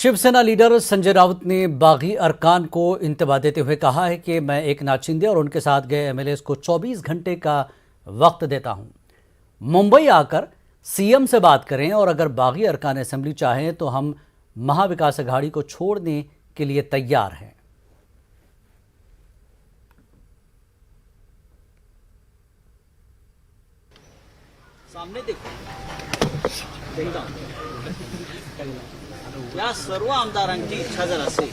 Shiv Sena leader Sanjay Raut ने बागी अरकान को इंतबा देते हुए कहा है कि मैं एकनाथ शिंदे और उनके साथ गए एमएलए को 24 घंटे का वक्त देता हूं। मुंबई आकर सीएम से बात करें और अगर बागी अरकान असेंबली चाहें तो हम महाविकास अघाड़ी को छोड़ने के लिए तैयार हैं। सामने देखो या सर्व आमदारांची इच्छा जर असेल,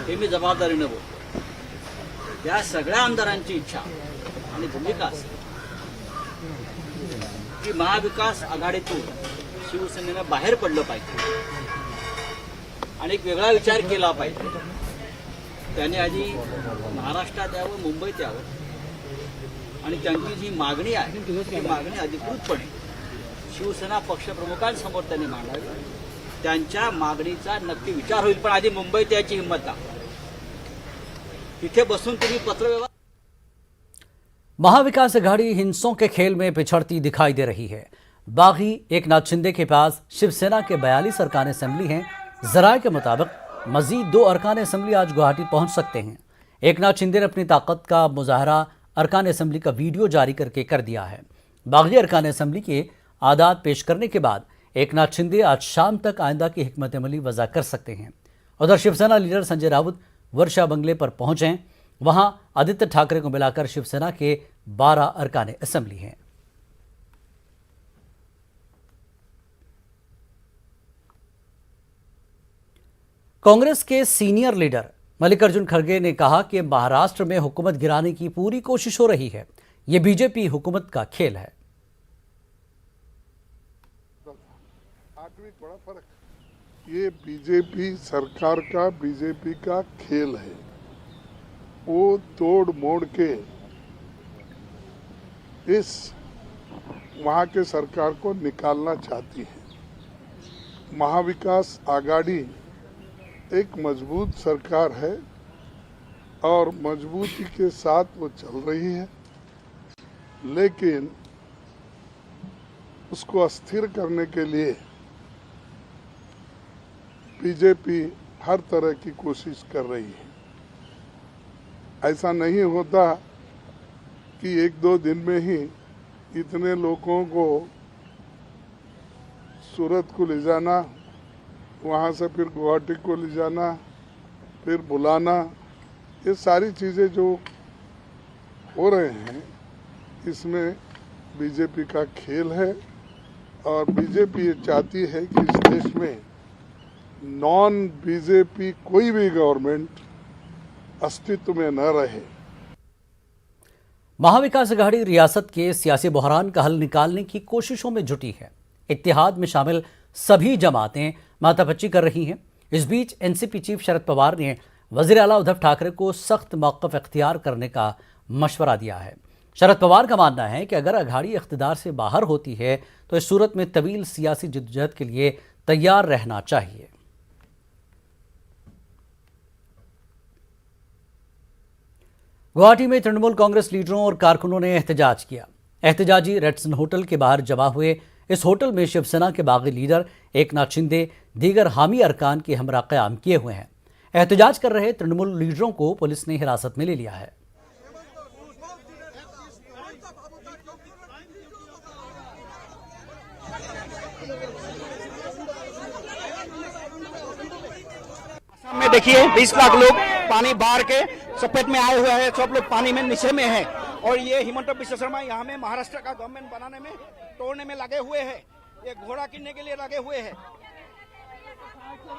हे मी जबाबदारीने बोलतो, या सगळ्या आमदारांची इच्छा आणि भूमिका असेल की महाविकास आघाडीतून शिवसेनेनं बाहेर पडलं पाहिजे आणि एक वेगळा विचार केला पाहिजे, त्याने आधी महाराष्ट्रात यावं, मुंबईत यावं आणि त्यांची जी मागणी आहे ती मागणी अधिकृतपणे शिवसेना पक्षप्रमुखांसमोर त्यांनी मांडावी। त्यांच्या मागणीचा नक्की विचार होईल, पण आधी मुंबईत याची हिंमत दाखवा। तिथे बसून तुम्ही पत्रव्यवहार। महाविकास अघाड़ी हिंसों के खेल में पिछड़ती दिखाई दे रही है। बागी एकनाथ शिंदे के पास शिवसेना के 42 अरकान असेंबली हैं। जराये के मुताबिक मजीद 2 अरकान असेंबली आज गुवाहाटी पहुंच सकते हैं। एकनाथ शिंदे ने अपनी ताकत का मुजाहरा अरकान असेंबली का वीडियो जारी करके कर दिया है। बागी अरकान असेंबली के आदात पेश करने के बाद एकनाथ शिंदे आज शाम तक आइंदा की हिकमत अमली वज़ा कर सकते हैं। उधर शिवसेना लीडर संजय राउत वर्षा बंगले पर पहुंचे। वहां आदित्य ठाकरे को मिलाकर शिवसेना के 12 अरकान असेंबली हैं। कांग्रेस के सीनियर लीडर मल्लिकार्जुन खड़गे ने कहा कि महाराष्ट्र में हुकूमत गिराने की पूरी कोशिश हो रही है। ये बीजेपी हुकूमत का खेल है। बड़ा फर्क, ये बीजेपी सरकार का, बीजेपी का खेल है। वो तोड़ मोड़ के इस वहाँ के सरकार को निकालना चाहती है। महाविकास आघाड़ी एक मजबूत सरकार है और मजबूती के साथ वो चल रही है, लेकिन उसको अस्थिर करने के लिए बीजेपी हर तरह की कोशिश कर रही है। ऐसा नहीं होता कि 1-2 दिन में ही इतने लोगों को सूरत को ले जाना, वहाँ से फिर गुवाहाटी को ले जाना, फिर बुलाना, ये सारी चीज़ें जो हो रहे हैं इसमें बीजेपी का खेल है। और बीजेपी ये चाहती है कि इस देश में नॉन बीजेपी कोई भी गवर्नमेंट अस्तित्व में न रहे। महाविकास अघाड़ी रियासत के सियासी बहरान का हल निकालने की कोशिशों में जुटी है। इत्तेहाद में शामिल सभी जमातें माथापच्ची कर रही हैं। इस बीच एनसीपी चीफ शरद पवार ने वजीर आला उद्धव ठाकरे को सख्त मौक़िफ़ इख्तियार करने का मशवरा दिया है। शरद पवार का मानना है कि अगर अघाड़ी इख्तियार से बाहर होती है तो इस सूरत में तवील सियासी जद्दोजहद के लिए तैयार रहना चाहिए। गुवाहाटी में तृणमूल कांग्रेस लीडरों और कारकुनों ने एहतजाज किया। एहतजाजी रेडसन होटल के बाहर जमा हुए। इस होटल में शिवसेना के बागी लीडर एकनाथ शिंदे दीगर हामी अरकान के हमरा क़याम किए हुए हैं। एहतजाज कर रहे तृणमूल लीडरों को पुलिस ने हिरासत में ले लिया है। में देखिए 20 लाख लोग पानी बाहर के चपेट में आए हुए हैं। सब लोग पानी में नीचे में है और ये हिमंत बिश्व शर्मा यहाँ में महाराष्ट्र का गवर्नमेंट बनाने में, तोड़ने में लगे हुए हैं। ये घोड़ा किनने के लिए लगे हुए हैं।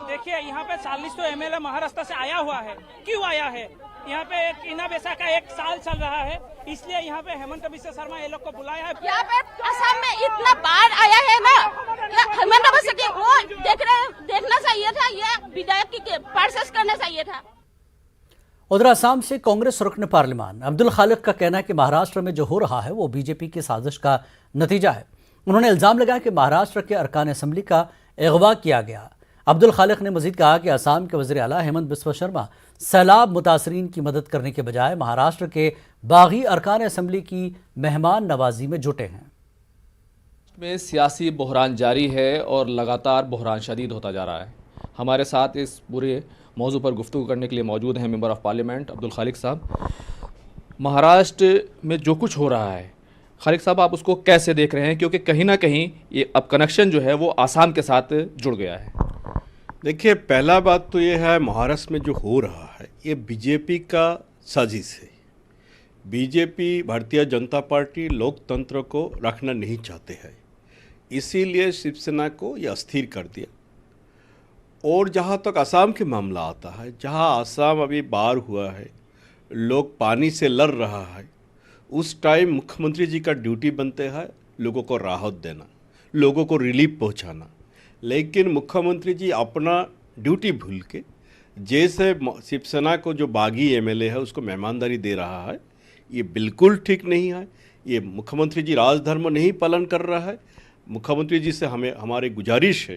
देखिए यहाँ पे 40 तो एमएलए महाराष्ट्र से आया हुआ है। क्यों आया है? यहाँ पे इना बेसा का 1 साल चल रहा है, इसलिए यहाँ पे हेमंत बिश्व शर्मा ये लोग को बुलाया है। यहाँ पे असम में इतना बाढ़ आया है ना, हेमंत बिश्व के वो देखना चाहिए था, ये विधायक की प्रोसेस करना चाहिए था। उधर असम से कांग्रेस रुकन पार्लियामान अब्दुल खालिक का कहना है कि महाराष्ट्र में जो हो रहा है वो बीजेपी की साजिश का नतीजा है। उन्होंने इल्जाम लगाया कि महाराष्ट्र के अरकान असेंबली का अगवा किया गया। अब्दुल खालिक ने मजीद कहा कि असम के वज़ीर आला हेमंत बिस्वा शर्मा सैलाब मुतासरीन की मदद करने के बजाय महाराष्ट्र के बागी अरकान असेंबली की मेहमान नवाजी में जुटे हैं। में सियासी बहरान जारी है और लगातार बहरान शदीद होता जा रहा है। हमारे साथ इस पूरे मौजू पर गुफ्तगू करने के लिए मौजूद हैं मेंबर ऑफ़ पार्लियामेंट अब्दुल खालिक साहब। महाराष्ट्र में जो कुछ हो रहा है, खालिक साहब आप उसको कैसे देख रहे हैं, क्योंकि कहीं ना कहीं ये अब कनेक्शन जो है वो आसाम के साथ जुड़ गया है। देखिए, पहला बात तो ये है, महाराष्ट्र में जो हो रहा है ये बीजेपी का साजिश है। बीजेपी, भारतीय जनता पार्टी, लोकतंत्र को रखना नहीं चाहते हैं, इसीलिए शिवसेना को ये अस्थिर कर दिया। और जहाँ तक असम के मामला आता है, जहाँ असम अभी बाढ़ हुआ है, लोग पानी से लड़ रहा है, उस टाइम मुख्यमंत्री जी का ड्यूटी बनते हैं लोगों को राहत देना, लोगों को रिलीफ पहुंचाना। लेकिन मुख्यमंत्री जी अपना ड्यूटी भूल के जैसे शिवसेना को जो बागी एमएलए है उसको मेहमानदारी दे रहा है, ये बिल्कुल ठीक नहीं है। ये मुख्यमंत्री जी राजधर्म नहीं पालन कर रहा है। मुख्यमंत्री जी से हमारी गुजारिश है,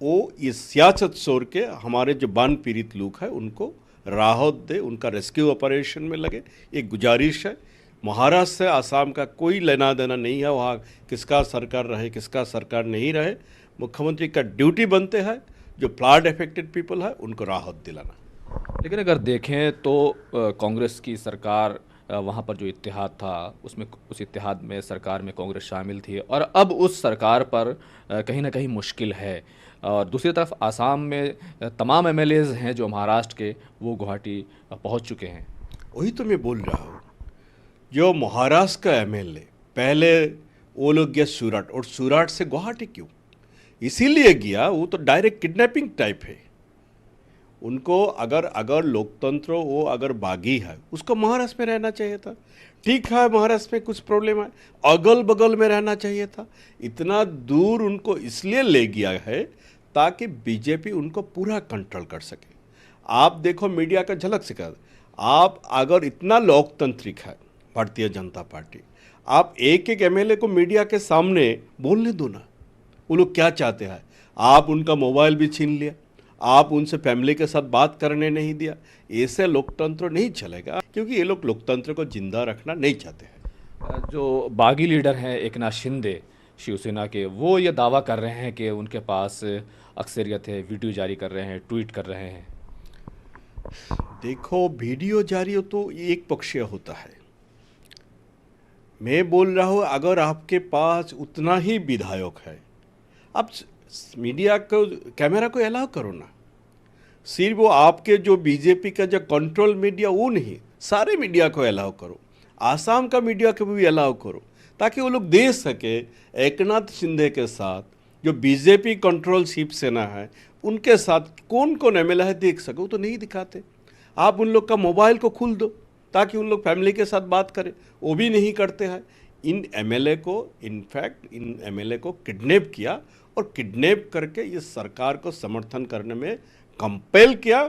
वो ये सियासत छोड़ के हमारे जो बाढ़ पीड़ित लोग हैं उनको राहत दे, उनका रेस्क्यू ऑपरेशन में लगे, एक गुजारिश है। महाराष्ट्र से आसाम का कोई लेना देना नहीं है, वहाँ किसका सरकार रहे किसका सरकार नहीं रहे, मुख्यमंत्री का ड्यूटी बनते हैं जो फ्लड अफेक्टेड पीपल है उनको राहत दिलाना। लेकिन अगर देखें तो कांग्रेस की सरकार, वहाँ पर जो इत्तेहाद था उसमें, उस इत्तेहाद में सरकार में कांग्रेस शामिल थी और अब उस सरकार पर कहीं ना कहीं मुश्किल है। और दूसरी तरफ आसाम में तमाम एमएलएज हैं जो महाराष्ट्र के, वो गुवाहाटी पहुँच चुके हैं। वही तो मैं बोल रहा हूँ, जो महाराष्ट्र का एमएलए पहले वो लोग गया सूरत, और सूरत से गुवाहाटी क्यों इसीलिए गया, वो तो डायरेक्ट किडनैपिंग टाइप है। उनको अगर लोकतंत्र वो अगर बागी है उसको महाराष्ट्र में रहना चाहिए था। ठीक है, महाराष्ट्र में कुछ प्रॉब्लम है, अगल बगल में रहना चाहिए था। इतना दूर उनको इसलिए ले गया है ताकि बीजेपी उनको पूरा कंट्रोल कर सके। आप देखो मीडिया का झलक से कर, आप अगर इतना लोकतांत्रिक है भारतीय जनता पार्टी, आप एक एक एमएलए को मीडिया के सामने बोलने दो ना, वो लोग क्या चाहते हैं। आप उनका मोबाइल भी छीन लिया, आप उनसे फैमिली के साथ बात करने नहीं दिया। ऐसे लोकतंत्र नहीं चलेगा, क्योंकि ये लोग लोकतंत्र को जिंदा रखना नहीं चाहते हैं। जो बागी लीडर हैं एकनाथ शिंदे शिवसेना के, वो ये दावा कर रहे हैं कि उनके पास अक्सरियत है, वीडियो जारी कर रहे हैं, ट्वीट कर रहे हैं। देखो, वीडियो जारी हो तो एक पक्षीय होता है। मैं बोल रहा हूँ, अगर आपके पास उतना ही विधायक है, आप मीडिया को, कैमरा को अलाउ करो ना। सिर्फ वो आपके जो बीजेपी का जो कंट्रोल मीडिया वो नहीं, सारे मीडिया को अलाउ करो, आसाम का मीडिया को भी अलाउ करो, ताकि वो लोग देख सके एकनाथ शिंदे के साथ जो बीजेपी कंट्रोल शिवसेना है उनके साथ कौन कौन एमएलए है देख सके। वो तो नहीं दिखाते। आप उन लोग का मोबाइल को खोल दो ताकि उन लोग फैमिली के साथ बात करें, वो भी नहीं करते हैं। इन एमएलए को, इनफैक्ट इन एमएलए को किडनैप किया और किडनैप करके इस सरकार को समर्थन करने में कंपेल किया,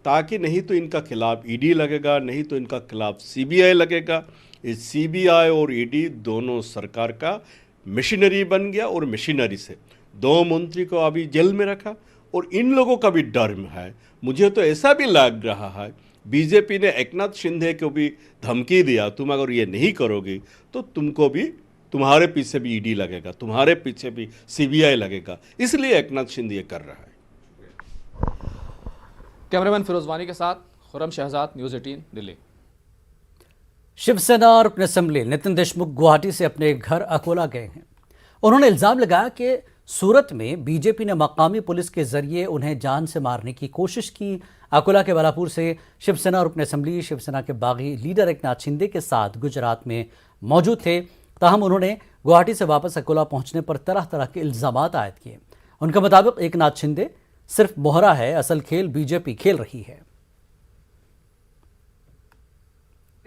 ताकि नहीं तो इनका खिलाफ ईडी लगेगा, नहीं तो इनका खिलाफ सीबीआई लगेगा। इस सीबीआई और ईडी दोनों सरकार का मशीनरी बन गया, और मशीनरी से 2 मंत्री को अभी जेल में रखा, और इन लोगों का भी डर है। मुझे तो ऐसा भी लग रहा है बीजेपी ने एकनाथ शिंदे को भी धमकी दिया, तुम अगर ये नहीं करोगे तो तुमको भी, तुम्हारे पीछे भी ईडी लगेगा, तुम्हारे पीछे भी सीबीआई लगेगा, इसलिए एकनाथ शिंदे ये कर रहा है। कैमरामैन फिरोज वानी के साथ खुरम शहजाद, न्यूज़ 18 दिल्ली। शिवसेना और अपने असेंबली नितिन देशमुख गुवाहाटी से अपने घर अकोला गए हैं। उन्होंने इल्जाम लगाया कि सूरत में बीजेपी ने मकामी पुलिस के जरिए उन्हें जान से मारने की कोशिश की। अकोला के बालापुर से शिवसेना और अपने असेंबली शिवसेना के बागी लीडर एकनाथ शिंदे के साथ गुजरात में मौजूद थे। ताहम उन्होंने गुवाहाटी से वापस अकोला पहुंचने पर तरह तरह के इल्जामात आयद किए। उनके मुताबिक एकनाथ शिंदे सिर्फ मोहरा है, असल खेल बीजेपी खेल रही है।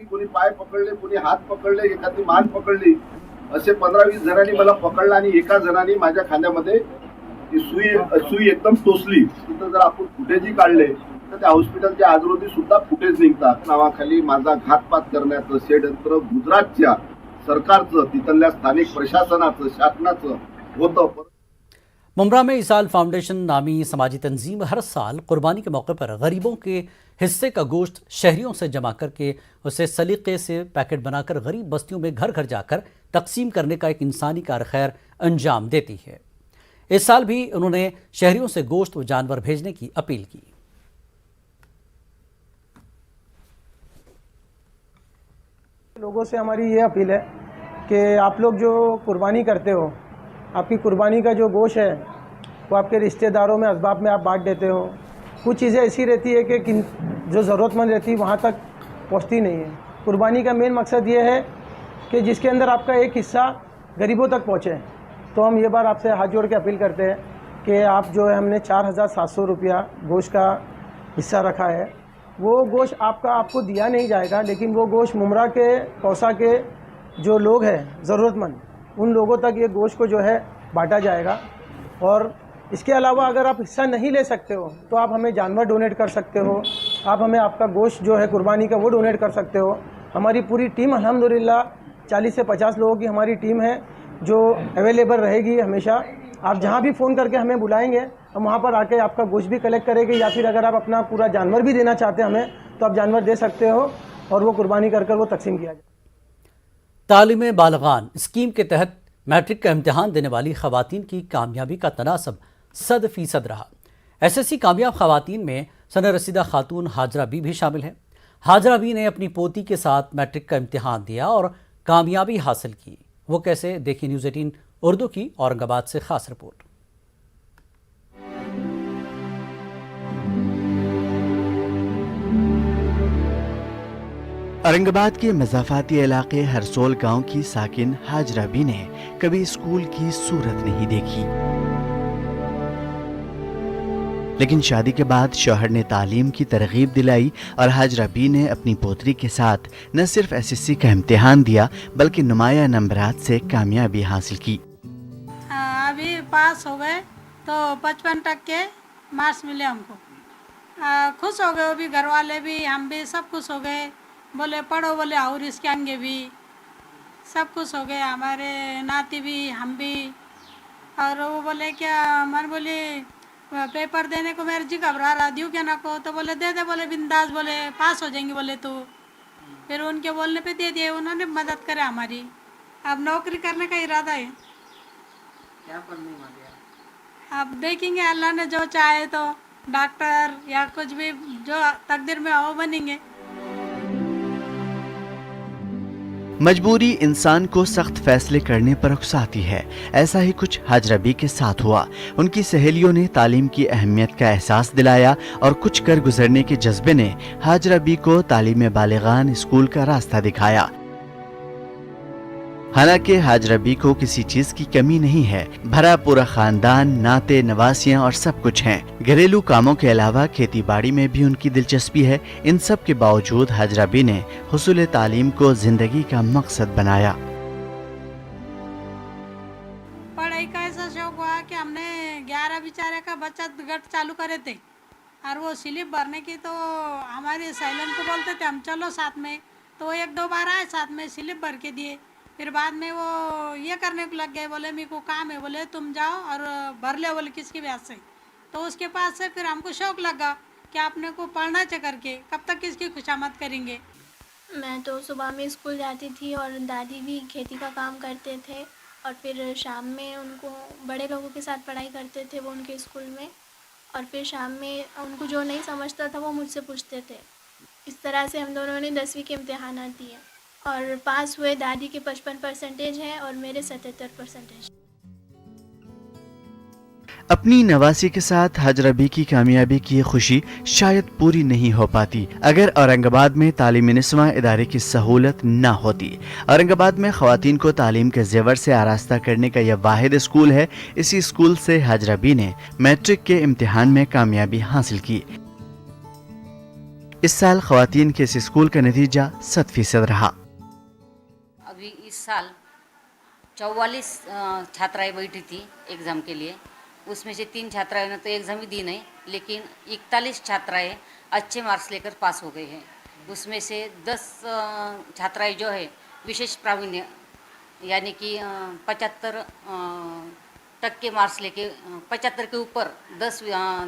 कोणी पाय पकडले, कोणी हात पकडले, एखादी मान पकडली, असे 15-20 जणांनी मला पकडलं आणि एका जणांनी माझ्या खांद्यामध्ये सुई एकदम टोचली। तिथं जर आपण फुटेजही काढले तर त्या हॉस्पिटलच्या आजरोधी सुद्धा फुटेज निघतात। नावाखाली माझा घातपात करण्याचं षडयंत्र गुजरातच्या सरकारचं, तिथल्या स्थानिक प्रशासनाचं, शासनाचं होतं। मुंब्रा में इसाल फाउंडेशन नामी समाजी तंजीम हर साल कुर्बानी के मौके पर गरीबों के हिस्से का गोश्त शहरियों से जमा करके उसे सलीके से पैकेट बनाकर गरीब बस्तियों में घर घर जाकर तकसीम करने का एक इंसानी कार खैर अंजाम देती है। इस साल भी उन्होंने शहरियों से गोश्त व जानवर भेजने की अपील की। लोगों से हमारी ये अपील है कि आप लोग जो कुर्बानी करते हो, आपकी कुर्बानी का जो गोश्त है वो आपके रिश्तेदारों में, असबाब में आप बांट देते हो। कुछ चीज़ें ऐसी रहती है कि जो ज़रूरतमंद रहती है वहाँ तक पहुँचती नहीं है। कुर्बानी का मेन मकसद ये है कि जिसके अंदर आपका एक हिस्सा गरीबों तक पहुँचे। तो हम ये बार आपसे हाथ जोड़ के अपील करते हैं कि आप जो है, हमने 4,700 रुपया गोश्त का हिस्सा रखा है, वो गोश्त आपको दिया नहीं जाएगा, लेकिन वो गोश्त मुमरा के, कौसा के जो लोग हैं ज़रूरतमंद, उन लोगों तक ये गोश्त को जो है बांटा जाएगा। और इसके अलावा अगर आप हिस्सा नहीं ले सकते हो तो आप हमें जानवर डोनेट कर सकते हो, आप हमें आपका गोश्त जो है कुर्बानी का वो डोनेट कर सकते हो। हमारी पूरी टीम अल्हम्दुलिल्लाह 40 से 50 लोगों की हमारी टीम है जो अवेलेबल रहेगी हमेशा। आप जहाँ भी फ़ोन करके हमें बुलाएंगे, हम वहाँ पर आके आपका गोश्त भी कलेक्ट करेंगे, या फिर अगर आप अपना पूरा जानवर भी देना चाहते हैं हमें तो आप जानवर दे सकते हो और वो कुर्बानी कर वो तकसीम किया जाए। तालीम बालगान स्कीम के तहत मैट्रिक का इम्तिहान देने वाली खवातीन की कामयाबी का तनासब 100% रहा। SSC कामयाब खवातीन में सनद रसीदा खातून हाजरा बी भी शामिल हैं। हाजरा बी ने अपनी पोती के साथ मैट्रिक का इम्तिहान दिया और कामयाबी हासिल की। वो कैसे, देखिए न्यूज़ 18 उर्दू की औरंगाबाद से खास रिपोर्ट। औरंगाबाद के मज़ाफ़ाती इलाके हरसोल गांव की साकिन हाजरा बी ने कभी स्कूल की सूरत नहीं देखी, लेकिन शादी के बाद शौहर ने तालीम की तरगीब दिलाई और हाजरा बी ने अपनी पोतरी के साथ न सिर्फ SSC का इम्तिहान दिया बल्कि नुमाया नंबरात से कामयाबी हासिल की। अभी पास हो गए तो 55% मार्क्स मिले हमको। खुश हो गए, वो भी घर वाले भी, हम भी सब खुश हो गए। बोले पढ़ो, बोले और इसके आगे भी सब खुश हो गए, हमारे नाती भी, हम भी। और वो बोले क्या, मन बोले पेपर देने को मेरे जी घबरा रहा, दूँ क्या ना को, तो बोले दे दे, बोले बिंदास, बोले पास हो जाएंगे बोले तो। फिर उनके बोलने पे दे दिए, उन्होंने मदद करे हमारी। अब नौकरी करने का इरादा है, क्या पढ़ने, अब देखेंगे अल्लाह ने जो चाहे तो डॉक्टर या कुछ भी जो तकदीर में हो बनेंगे। मजबूरी इंसान को सख्त फैसले करने पर उकसाती है। ऐसा ही कुछ हाजरा बी के साथ हुआ। उनकी सहेलियों ने तालीम की अहमियत का एहसास दिलाया और कुछ कर गुजरने के जज्बे ने हाजरा बी को तालीम बालिगान स्कूल का रास्ता दिखाया। हालांकि हाजरा बी को किसी चीज की कमी नहीं है, भरा पूरा खानदान, नाते नवासियां और सब कुछ हैं। घरेलू कामों के अलावा खेती बाड़ी में भी उनकी दिलचस्पी है। इन सब के बावजूद हाजरा बी ने हुसूल तालीम को जिंदगी का मकसद बनाया। पढ़ाई का ऐसा शौक हुआ कि हमने 11 बेचारे का बचत गट चालू करे थे, और वो स्लिप भरने की तो हमारे सहेलियों को बोलते थे हम चलो साथ में, तो 1-2 बार आए साथ में, स्लिप भर के दिए। फिर बाद में वो ये करने को लग गए, बोले मेरे को काम है, बोले तुम जाओ और भर ले, बोले किसकी ब्याज से। तो उसके पास से फिर हमको शौक लगा कि आपने को पढ़ना चाहिए करके, कब तक किसकी खुशामद करेंगे। मैं तो सुबह में स्कूल जाती थी और दादी भी खेती का काम करते थे, और फिर शाम में उनको बड़े लोगों के साथ पढ़ाई करते थे वो उनके स्कूल में, और फिर शाम में उनको जो नहीं समझता था वो मुझसे पूछते थे। इस तरह से हम दोनों ने 10वीं के इम्तिहान दिए और पास हुए। दादी के 55% है और मेरे 77%। अपनी नवासी के साथ हाजरा बी की कामयाबी की खुशी शायद पूरी नहीं हो पाती अगर औरंगाबाद में तालीमी निस्वां इदारे की सहूलत न होती। औरंगाबाद में ख़वातीन को तालीम के जेवर से आरास्ता करने का यह वाहिद स्कूल है। इसी स्कूल से हाजरा बी ने मैट्रिक के इम्तिहान में कामयाबी हासिल की। इस साल ख़वातीन के इस स्कूल का नतीजा 100% रहा। अभी इस साल 44 छात्राएं बैठी थी एग्ज़ाम के लिए, उसमें से 3 छात्राएं ने तो एग्ज़ाम ही दी नहीं, लेकिन 41 छात्राएं अच्छे मार्क्स लेकर पास हो गए हैं। उसमें से 10 छात्राएं जो है विशेष प्रावीण्य यानी कि 75% मार्क्स लेके 75 के ऊपर 10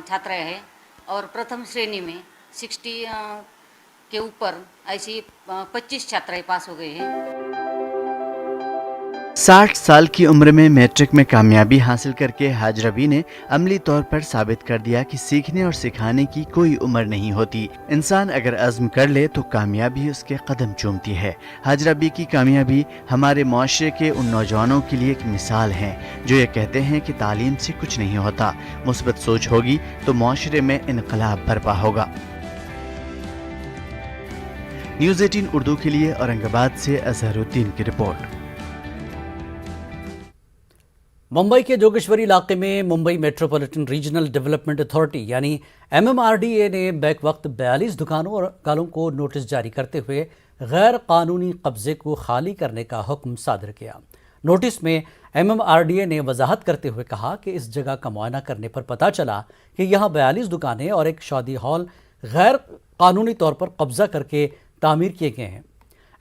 छात्राएं हैं, और प्रथम श्रेणी में 60 के ऊपर ऐसी 25 छात्राएं पास हो गए हैं। 60 साल की उम्र में मैट्रिक में कामयाबी हासिल करके हाजरबी ने अमली तौर पर साबित कर दिया कि सीखने और सिखाने की कोई उम्र नहीं होती। इंसान अगर अज़्म कर ले तो कामयाबी उसके कदम चूमती है। हाजरबी की कामयाबी हमारे माशरे के उन नौजवानों के लिए एक मिसाल है जो ये कहते हैं कि तालीम से कुछ नहीं होता, मुस्बत सोच होगी तो माशरे में इनकलाब बर्पा होगा। न्यूज़ 18 उर्दू के लिए औरंगाबाद से अजहरुद्दीन की रिपोर्ट। मुंबई के जोगेश्वरी इलाके में Mumbai metropolitan regional development authority यानी MMRDA ने बैक वक्त 42 दुकानों और कालों को नोटिस जारी करते हुए गैर कानूनी कब्जे को खाली करने का हुक्म सादर किया। नोटिस में MMRDA ने वजाहत करते हुए कहा कि इस जगह का मुआयना करने पर पता चला कि यहाँ 42 दुकानें और एक शादी हॉल गैर कानूनी तौर पर कब्जा करके तामीर किए गए हैं।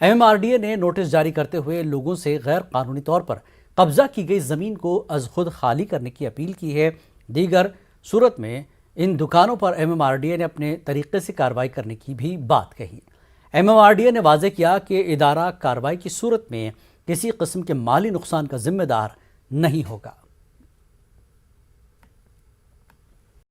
MMRDA ने नोटिस जारी करते हुए लोगों से गैर कानूनी तौर पर कब्जा की गई ज़मीन को अज खुद खाली करने की अपील की है। दीगर सूरत में इन दुकानों पर MMRDA ने अपने तरीके से कार्रवाई करने की भी बात कही। MMRDA ने वाज़ेह किया कि इदारा कार्रवाई की सूरत में किसी किस्म के माली नुकसान का जिम्मेदार नहीं होगा।